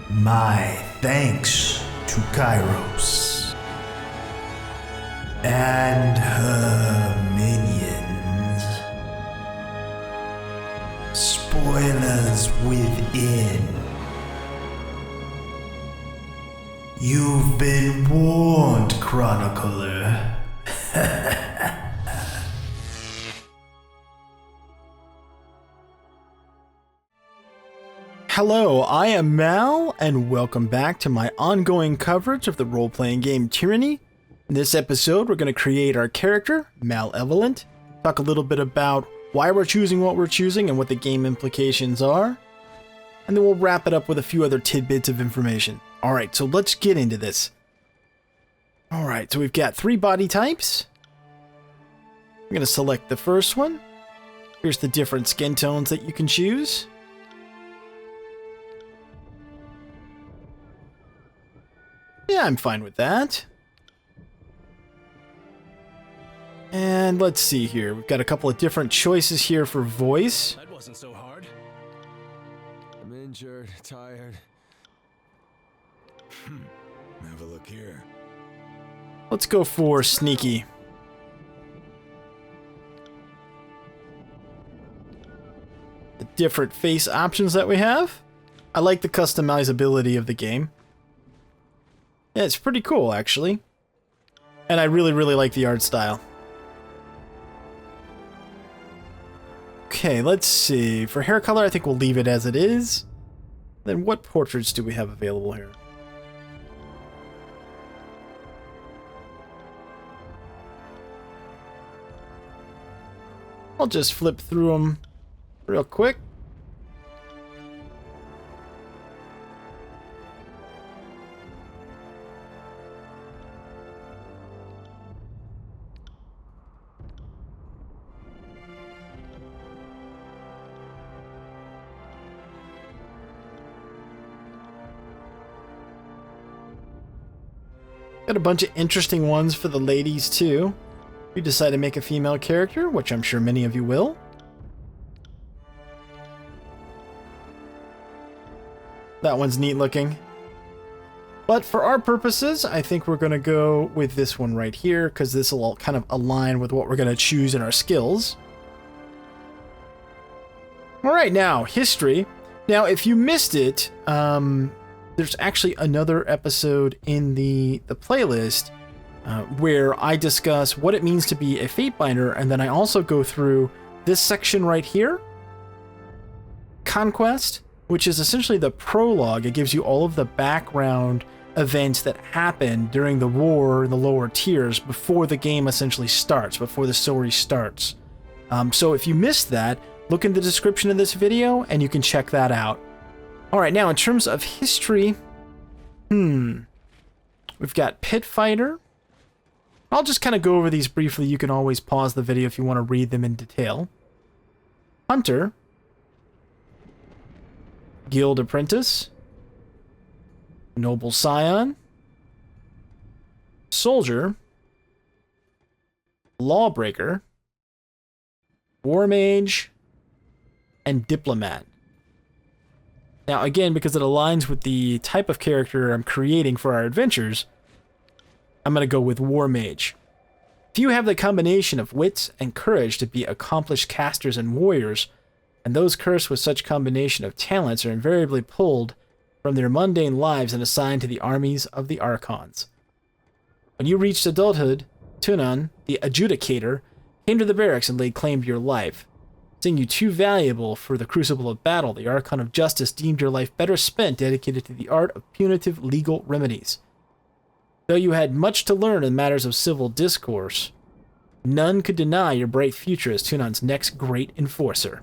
My thanks to Kyros and her minions. Spoilers within. You've been warned, Chronicler. Hello, I am Mal, and welcome back to my ongoing coverage of the role-playing game Tyranny. In this episode, we're going to create our character, Mal Evolent, talk a little bit about why we're choosing what we're choosing and what the game implications are, and then we'll wrap it up with a few other tidbits of information. Alright, so let's get into this. Alright, so we've got 3 body types. I'm going to select the first one. Here's the different skin tones that you can choose. Yeah, I'm fine with that. And let's see here. We've got a couple of different choices here for voice. That wasn't so hard. I'm injured, tired. Have a look here. Let's go for sneaky. The different face options that we have. I like the customizability of the game. Yeah, it's pretty cool, actually. And I really like the art style. Okay, let's see. For hair color, I think we'll leave it as it is. Then what portraits do we have available here? I'll just flip through them real quick. Got a bunch of interesting ones for the ladies, too. If you decide to make a female character, which I'm sure many of you will. That one's neat looking. But for our purposes, I think we're going to go with this one right here, because this will all kind of align with what we're going to choose in our skills. Alright, now, history. Now, if you missed it, there's actually another episode in the playlist where I discuss what it means to be a Fatebinder, and then I also go through this section right here, Conquest, which is essentially the prologue. It gives you all of the background events that happen during the war in the lower tiers before the game essentially starts, before the story starts. So if you missed that, look in the description of this video and you can check that out. Alright, now in terms of history, we've got Pit Fighter. I'll just kind of go over these briefly. You can always pause the video if you want to read them in detail. Hunter. Guild Apprentice. Noble Scion. Soldier. Lawbreaker. War Mage. And Diplomat. Now, again, because it aligns with the type of character I'm creating for our adventures, I'm going to go with War Mage. Few have the combination of wits and courage to be accomplished casters and warriors, and those cursed with such combination of talents are invariably pulled from their mundane lives and assigned to the armies of the Archons. When you reached adulthood, Tunan, the Adjudicator, came to the barracks and laid claim to your life. Seeing you too valuable for the crucible of battle, the Archon of Justice deemed your life better spent dedicated to the art of punitive legal remedies. Though you had much to learn in matters of civil discourse, none could deny your bright future as Tunan's next great enforcer.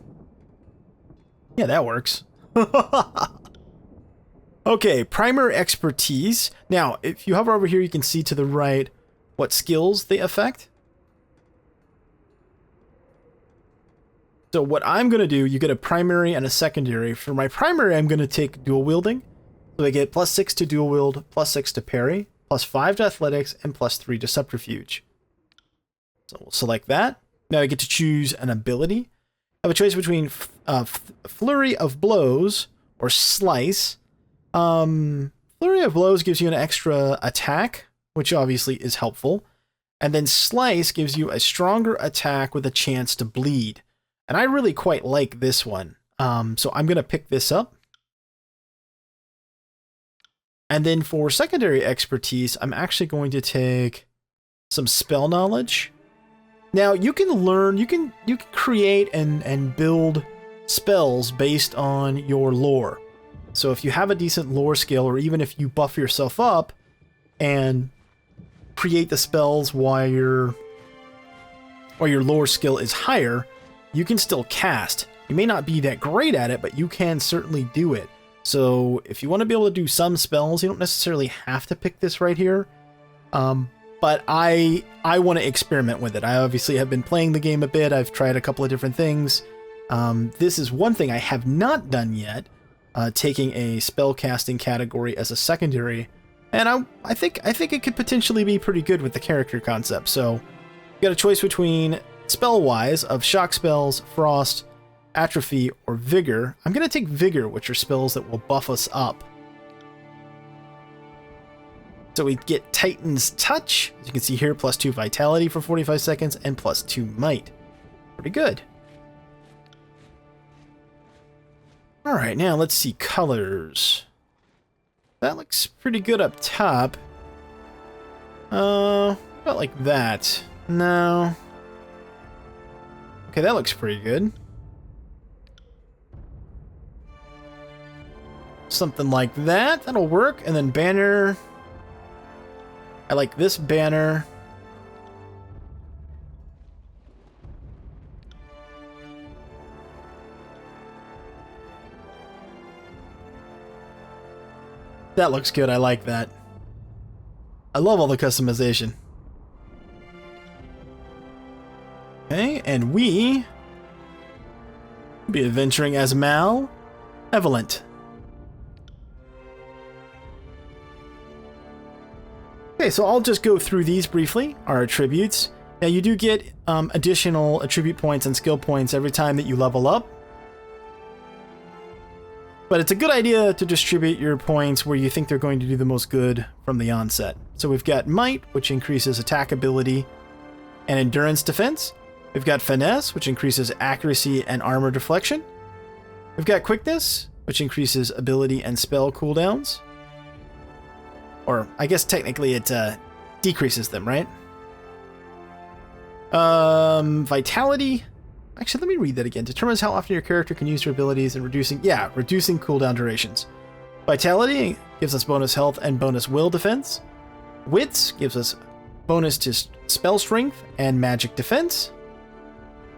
Yeah, that works. Okay, primary expertise. Now, if you hover over here, you can see to the right what skills they affect. So what I'm going to do, you get a primary and a secondary. For my primary, I'm going to take dual wielding. So I get +6 to dual wield, +6 to parry, +5 to athletics, and +3 to subterfuge. So we'll select that. Now I get to choose an ability. I have a choice between Flurry of Blows or Slice. Flurry of Blows gives you an extra attack, which obviously is helpful. And then Slice gives you a stronger attack with a chance to bleed. And I really quite like this one. So I'm going to pick this up. And then for secondary expertise, I'm actually going to take some spell knowledge. Now you can learn, you can create and build spells based on your lore. So if you have a decent lore skill, or even if you buff yourself up and create the spells while your lore skill is higher, you can still cast. You may not be that great at it, but you can certainly do it. So if you want to be able to do some spells, you don't necessarily have to pick this right here. But I want to experiment with it. I obviously have been playing the game a bit. I've tried a couple of different things. This is one thing I have not done yet, taking a spell casting category as a secondary. And I think it could potentially be pretty good with the character concept. So you got a choice between spell-wise of shock spells, frost, atrophy, or vigor. I'm going to take vigor, which are spells that will buff us up. So we get Titan's Touch, as you can see here, +2 vitality for 45 seconds and +2 might. Pretty good. All right, now let's see colors. That looks pretty good up top. About like that. No. Okay, that looks pretty good. Something like that. That'll work. And then banner. I like this banner. That looks good. I like that. I love all the customization. Okay, and we will be adventuring as Mal Evolent. Okay, so I'll just go through these briefly, our attributes. Now you do get additional attribute points and skill points every time that you level up. But it's a good idea to distribute your points where you think they're going to do the most good from the onset. So we've got Might, which increases attack ability and endurance defense. We've got Finesse, which increases accuracy and armor deflection. We've got Quickness, which increases ability and spell cooldowns. Or, I guess technically it decreases them, right? Vitality. Actually, let me read that again. Determines how often your character can use your abilities and reducing cooldown durations. Vitality gives us bonus health and bonus will defense. Wits gives us bonus to spell strength and magic defense.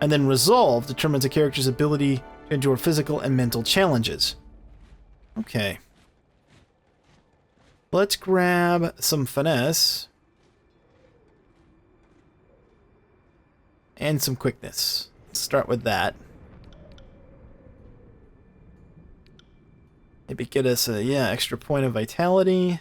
And then Resolve determines a character's ability to endure physical and mental challenges. Okay. Let's grab some Finesse. And some Quickness. Let's start with that. Maybe get us a, extra point of Vitality.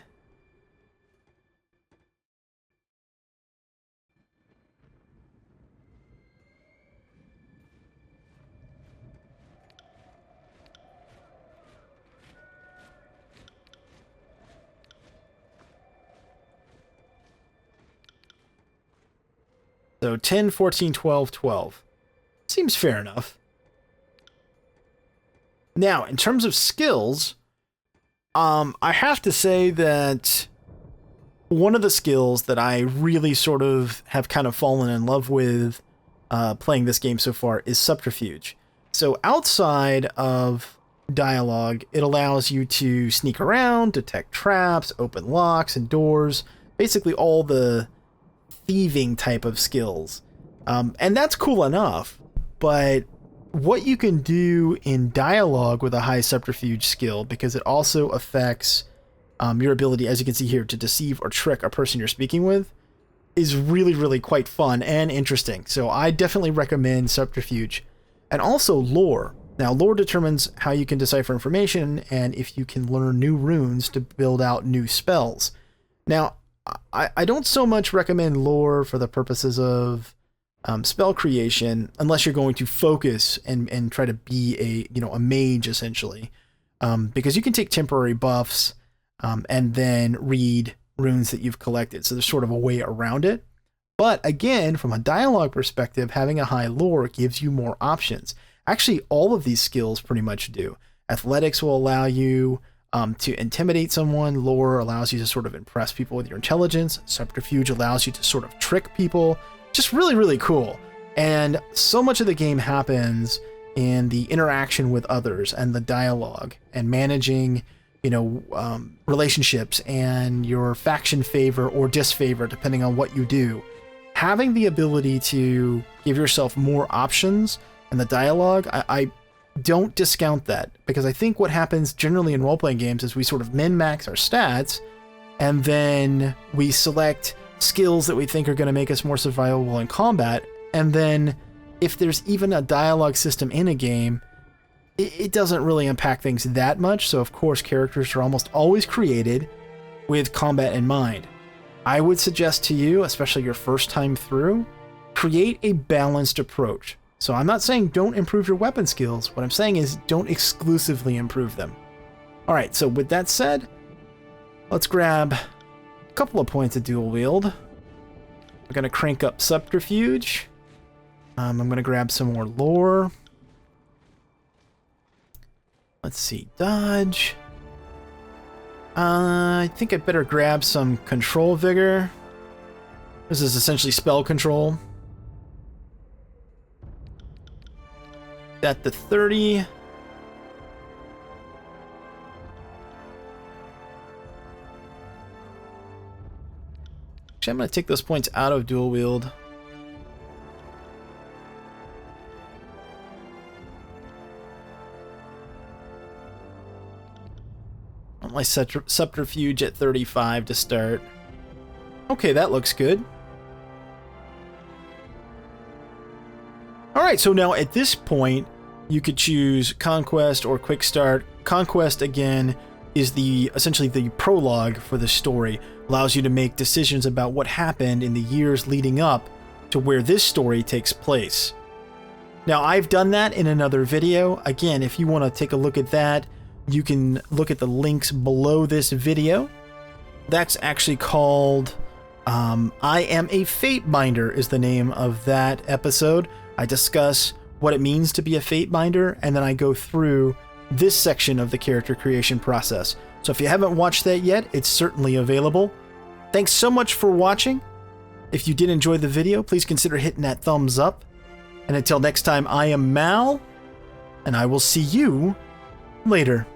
So 10, 14, 12, 12. Seems fair enough. Now, in terms of skills, I have to say that one of the skills that I really sort of have kind of fallen in love with playing this game so far is Subterfuge. So outside of dialogue, it allows you to sneak around, detect traps, open locks and doors, basically all the thieving type of skills. And that's cool enough, but what you can do in dialogue with a high subterfuge skill, because it also affects your ability, as you can see here, to deceive or trick a person you're speaking with, is really, really quite fun and interesting. So I definitely recommend subterfuge. And also lore. Now, lore determines how you can decipher information and if you can learn new runes to build out new spells. Now, I don't so much recommend lore for the purposes of spell creation, unless you're going to focus and try to be a mage, essentially. because you can take temporary buffs and then read runes that you've collected. So there's sort of a way around it. But again, from a dialogue perspective, having a high lore gives you more options. Actually, all of these skills pretty much do. Athletics will allow you to intimidate someone. Lore allows you to sort of impress people with your intelligence. Subterfuge allows you to sort of trick people. Just really, really cool. And so much of the game happens in the interaction with others and the dialogue and managing, relationships and your faction favor or disfavor, depending on what you do. Having the ability to give yourself more options in the dialogue, I don't discount that, because I think what happens generally in role-playing games is we sort of min-max our stats, and then we select skills that we think are going to make us more survivable in combat, and then if there's even a dialogue system in a game, it doesn't really impact things that much. So of course characters are almost always created with combat in mind. I would suggest to you, especially your first time through, create a balanced approach. So I'm not saying don't improve your weapon skills. What I'm saying is don't exclusively improve them. All right, so with that said, let's grab a couple of points of dual wield. We're going to crank up Subterfuge. I'm going to grab some more lore. Let's see, dodge. I think I better grab some control vigor. This is essentially spell control. That to 30. Actually, I'm going to take those points out of dual wield. My subterfuge at 35 to start. Okay, that looks good. Alright, so now at this point, you could choose Conquest or Quick Start. Conquest, again, is essentially the prologue for the story. Allows you to make decisions about what happened in the years leading up to where this story takes place. Now, I've done that in another video. Again, if you want to take a look at that, you can look at the links below this video. That's actually called I Am a Fate Binder is the name of that episode. I discuss what it means to be a Fate Binder, and then I go through this section of the character creation process. So if you haven't watched that yet, it's certainly available. Thanks so much for watching. If you did enjoy the video, please consider hitting that thumbs up. And until next time, I am Mal, and I will see you later.